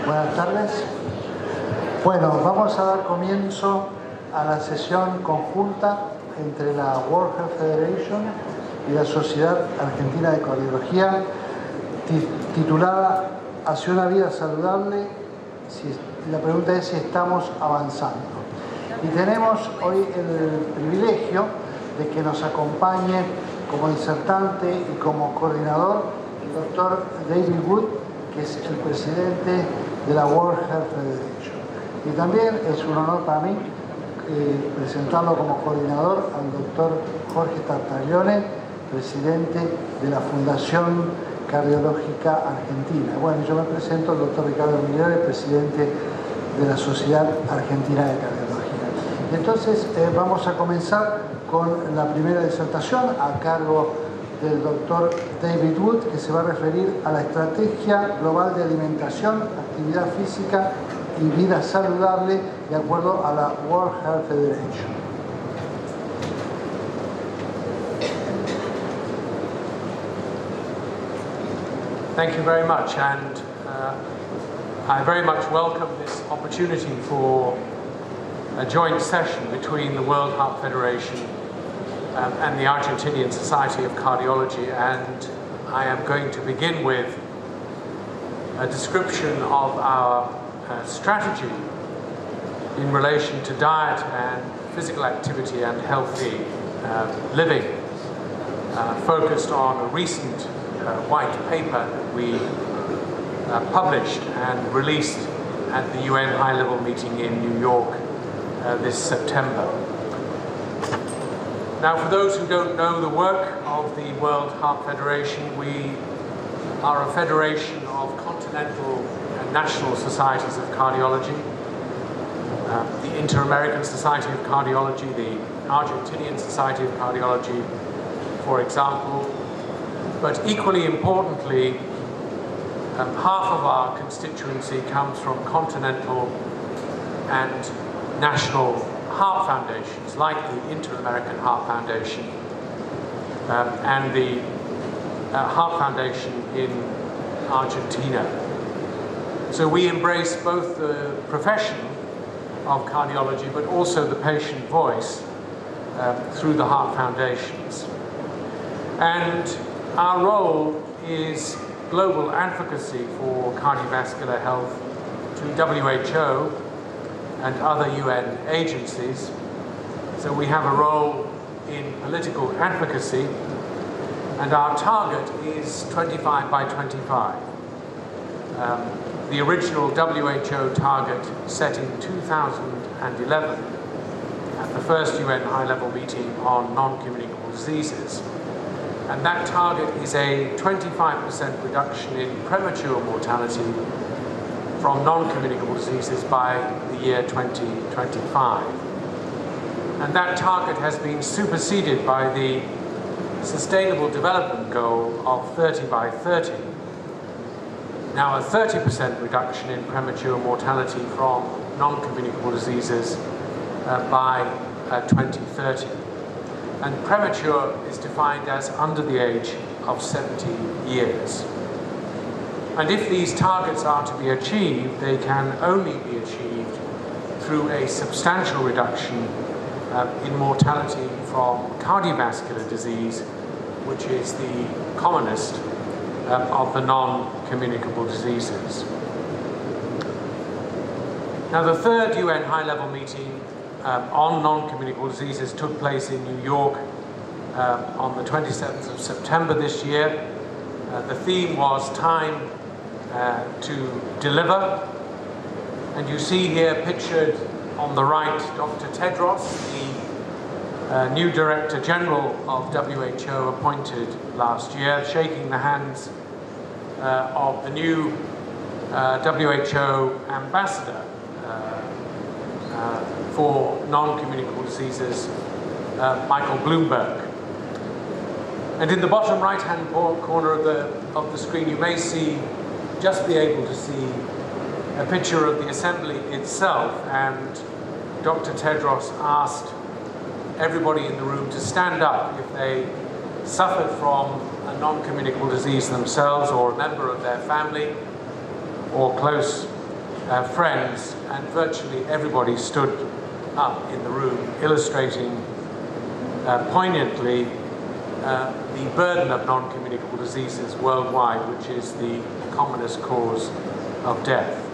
Buenas tardes. Bueno, vamos a dar comienzo a la sesión conjunta entre la World Health Federation y la Sociedad Argentina de Cardiología, titulada Hacia una vida saludable. La pregunta es si estamos avanzando. Y tenemos hoy el privilegio de que nos acompañe como disertante y como coordinador el doctor David Wood, que es el presidente de la World Health Federation. Y también es un honor para mí presentarlo como coordinador al doctor Jorge Tartaglione, presidente de la Fundación Cardiológica Argentina. Bueno, yo me presento al doctor Ricardo Migliore, presidente de la Sociedad Argentina de Cardiología. Entonces vamos a comenzar con la primera disertación a cargo del doctor David Wood, que se va a referir a la estrategia global de alimentación, actividad física y vida saludable de acuerdo a la World Health Federation. Thank you very much, and I very much welcome this opportunity for a joint session between the World Heart Federation and the Argentinian Society of Cardiology, and I am going to begin with a description of our strategy in relation to diet and physical activity and healthy living, focused on a recent white paper that we published and released at the UN high-level meeting in New York this September. Now, for those who don't know the work of the World Heart Federation, we are a federation of continental and national societies of cardiology. The Inter-American Society of Cardiology, the Argentinian Society of Cardiology, for example. But equally importantly, half of our constituency comes from continental and national heart foundations, like the Inter-American Heart Foundation and the Heart Foundation in Argentina. So we embrace both the profession of cardiology, but also the patient voice through the heart foundations. And our role is global advocacy for cardiovascular health to WHO and other UN agencies. So we have a role in political advocacy, and our target is 25 by 25. The original WHO target set in 2011 at the first UN high-level meeting on non-communicable diseases. And that target is a 25% reduction in premature mortality from non-communicable diseases by the year 2025. And that target has been superseded by the Sustainable Development Goal of 30 by 30. Now a 30% reduction in premature mortality from non-communicable diseases by 2030. And premature is defined as under the age of 70 years. And if these targets are to be achieved, they can only be achieved through a substantial reduction in mortality from cardiovascular disease, which is the commonest of the non-communicable diseases. Now, the third UN high-level meeting on non-communicable diseases took place in New York on the 27th of September this year. The theme was Time to Deliver. And you see here pictured on the right Dr. Tedros, the new Director General of WHO appointed last year, shaking the hands of the new WHO Ambassador for non-communicable diseases, Michael Bloomberg. And in the bottom right-hand corner of the screen, you may just be able to see a picture of the assembly itself, and Dr. Tedros asked everybody in the room to stand up if they suffered from a non-communicable disease themselves or a member of their family or close friends, and virtually everybody stood up in the room, illustrating poignantly the burden of non-communicable diseases worldwide, which is the commonest cause of death.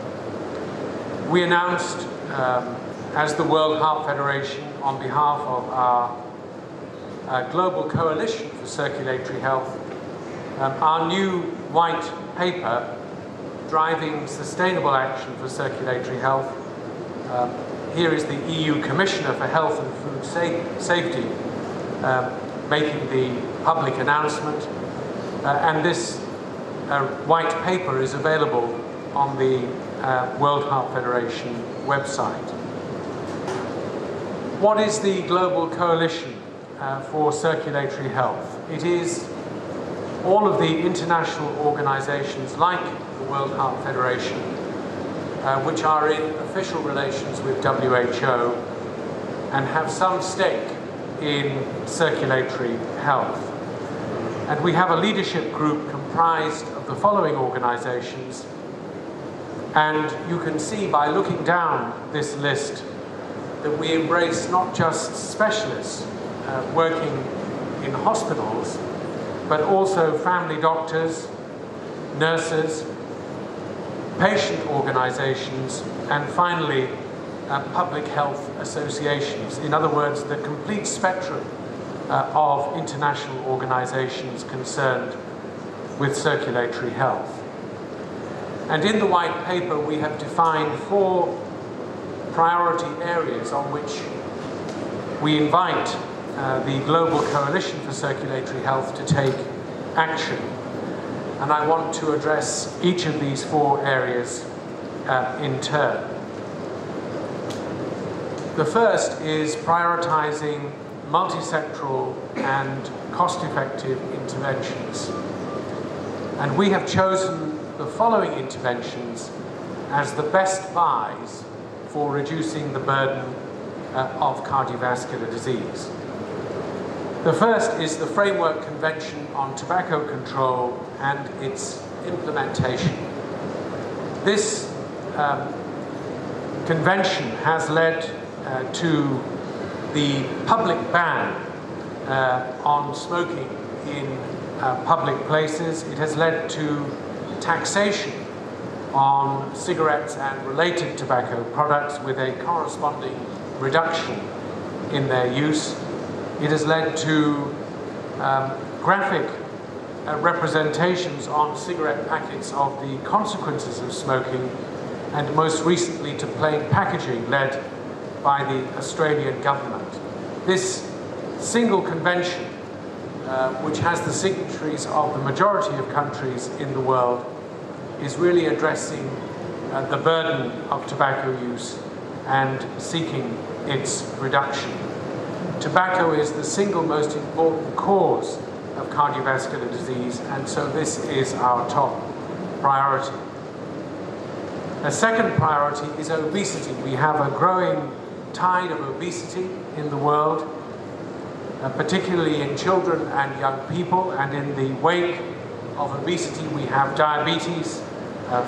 We announced, as the World Heart Federation, on behalf of our Global Coalition for Circulatory Health, our new white paper, Driving Sustainable Action for Circulatory Health. Here is the EU Commissioner for Health and Food Safety making the public announcement, and this white paper is available on the World Heart Federation website. What is the Global Coalition for Circulatory Health? It is all of the international organizations like the World Heart Federation, which are in official relations with WHO and have some stake in circulatory health. And we have a leadership group comprised of the following organizations, and you can see by looking down this list that we embrace not just specialists working in hospitals, but also family doctors, nurses, patient organizations, and finally public health associations. In other words, the complete spectrum of international organizations concerned with circulatory health. And in the white paper we have defined 4 priority areas on which we invite the Global Coalition for Circulatory Health to take action. And I want to address each of these 4 areas in turn. The first is prioritizing multi-sectoral and cost-effective interventions. And we have chosen the following interventions as the best buys for reducing the burden of cardiovascular disease. The first is the Framework Convention on Tobacco Control and its implementation. This convention has led to the public ban on smoking in public places. It has led to taxation on cigarettes and related tobacco products with a corresponding reduction in their use. It has led to graphic representations on cigarette packets of the consequences of smoking, and most recently to plain packaging led by the Australian government. This single convention, which has the signatories of the majority of countries in the world, is really addressing the burden of tobacco use and seeking its reduction. Tobacco is the single most important cause of cardiovascular disease, and so this is our top priority. A second priority is obesity. We have a growing tide of obesity in the world, particularly in children and young people, and in the wake of obesity we have diabetes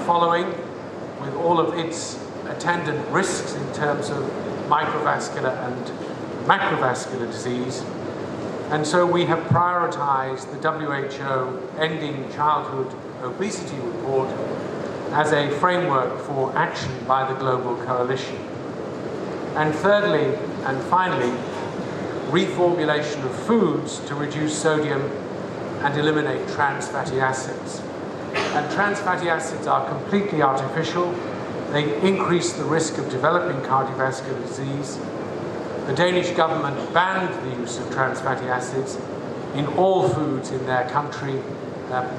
following, with all of its attendant risks in terms of microvascular and macrovascular disease. And so we have prioritized the WHO Ending Childhood Obesity Report as a framework for action by the Global Coalition. And thirdly, and finally, reformulation of foods to reduce sodium and eliminate trans fatty acids. And trans fatty acids are completely artificial. They increase the risk of developing cardiovascular disease. The Danish government banned the use of trans fatty acids in all foods in their country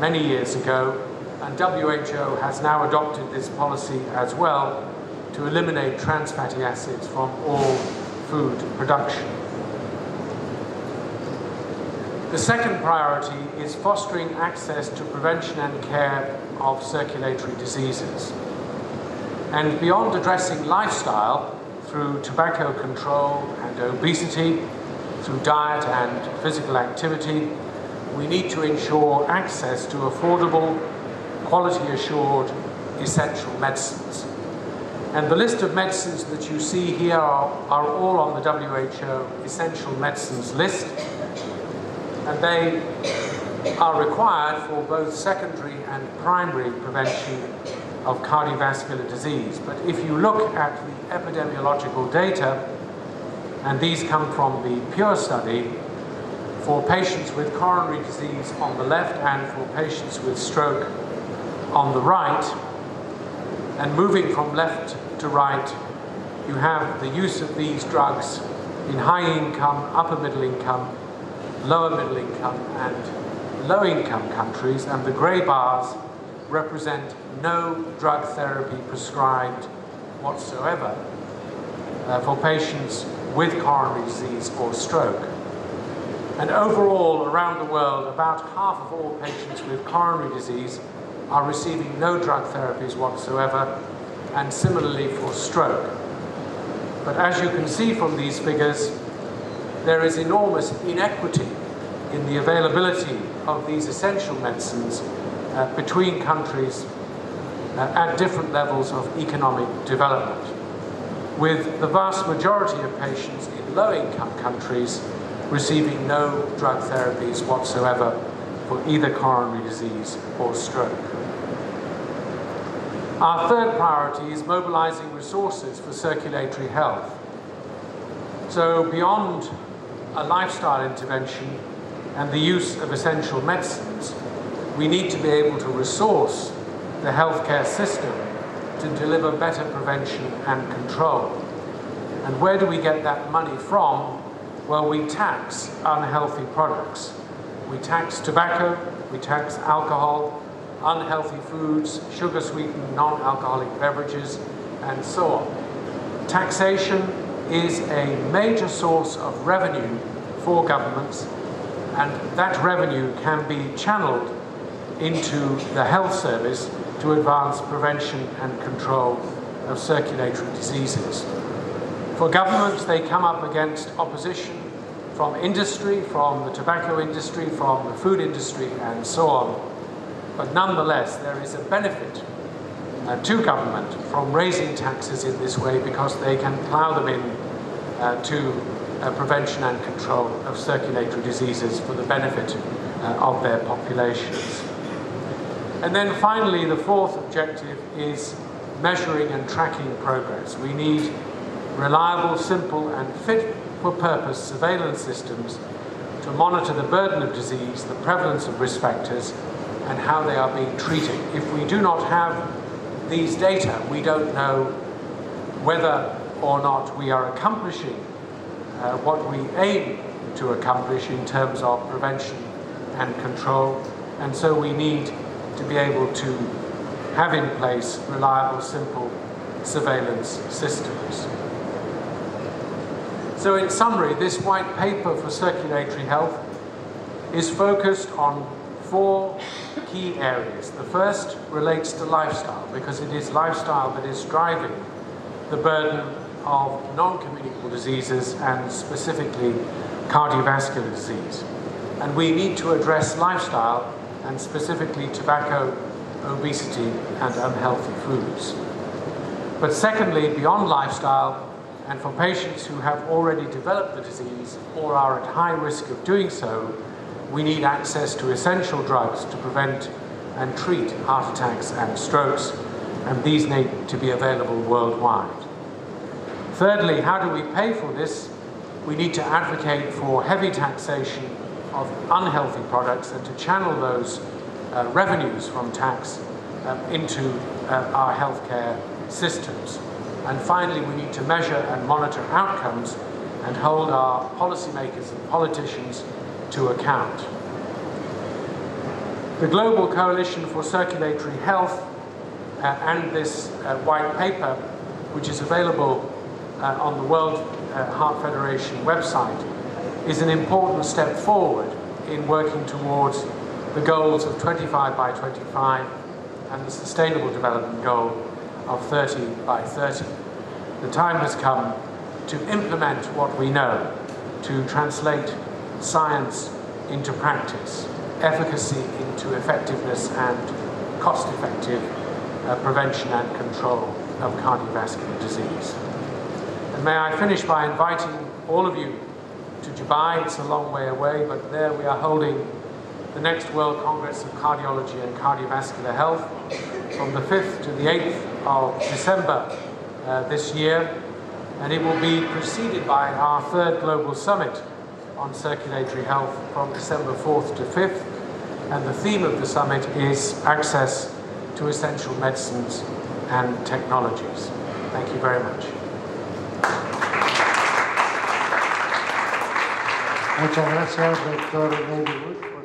many years ago, and WHO has now adopted this policy as well to eliminate trans fatty acids from all food production. The second priority is fostering access to prevention and care of circulatory diseases. And beyond addressing lifestyle through tobacco control and obesity, through diet and physical activity, we need to ensure access to affordable, quality-assured, essential medicines. And the list of medicines that you see here are all on the WHO Essential Medicines list, and they are required for both secondary and primary prevention of cardiovascular disease. But if you look at the epidemiological data, and these come from the PURE study, for patients with coronary disease on the left and for patients with stroke on the right, and moving from left to right, you have the use of these drugs in high income, upper middle income, lower middle income and low income countries, and the grey bars represent no drug therapy prescribed whatsoever for patients with coronary disease or stroke. And overall, around the world, about half of all patients with coronary disease are receiving no drug therapies whatsoever, and similarly for stroke. But as you can see from these figures, there is enormous inequity in the availability of these essential medicines between countries at different levels of economic development, with the vast majority of patients in low-income countries receiving no drug therapies whatsoever for either coronary disease or stroke. Our third priority is mobilizing resources for circulatory health. So beyond a lifestyle intervention and the use of essential medicines, we need to be able to resource the healthcare system to deliver better prevention and control. And where do we get that money from? Well, we tax unhealthy products. We tax tobacco, we tax alcohol, unhealthy foods, sugar-sweetened non-alcoholic beverages, and so on. Taxation is a major source of revenue for governments, and that revenue can be channeled into the health service to advance prevention and control of circulatory diseases. For governments, they come up against opposition from industry, from the tobacco industry, from the food industry, and so on. But nonetheless, there is a benefit to government from raising taxes in this way, because they can plough them in to prevention and control of circulatory diseases for the benefit of their populations. And then finally, the fourth objective is measuring and tracking progress. We need reliable, simple, and fit-for-purpose surveillance systems to monitor the burden of disease, the prevalence of risk factors, and how they are being treated. If we do not have these data, we don't know whether or not we are accomplishing what we aim to accomplish in terms of prevention and control. And so we need to be able to have in place reliable, simple surveillance systems. So in summary, this white paper for circulatory health is focused on four key areas. The first relates to lifestyle, because it is lifestyle that is driving the burden of non-communicable diseases and specifically cardiovascular disease. And we need to address lifestyle, and specifically tobacco, obesity, and unhealthy foods. But secondly, beyond lifestyle, and for patients who have already developed the disease or are at high risk of doing so, we need access to essential drugs to prevent and treat heart attacks and strokes, and these need to be available worldwide. Thirdly, how do we pay for this? We need to advocate for heavy taxation of unhealthy products and to channel those revenues from tax into our healthcare systems. And finally, we need to measure and monitor outcomes and hold our policymakers and politicians to account. The Global Coalition for Circulatory Health and this white paper, which is available on the World Heart Federation website, is an important step forward in working towards the goals of 25 by 25 and the Sustainable Development Goal of 30 by 30. The time has come to implement what we know, to translate science into practice, efficacy into effectiveness and cost-effective prevention and control of cardiovascular disease. And may I finish by inviting all of you to Dubai. It's a long way away, but there we are holding the next World Congress of Cardiology and Cardiovascular Health from the 5th to the 8th of December this year, and it will be preceded by our third Global Summit on Circulatory Health from December 4th to 5th, and the theme of the summit is access to essential medicines and technologies. Thank you very much. Muchas gracias, Dr. David Wood.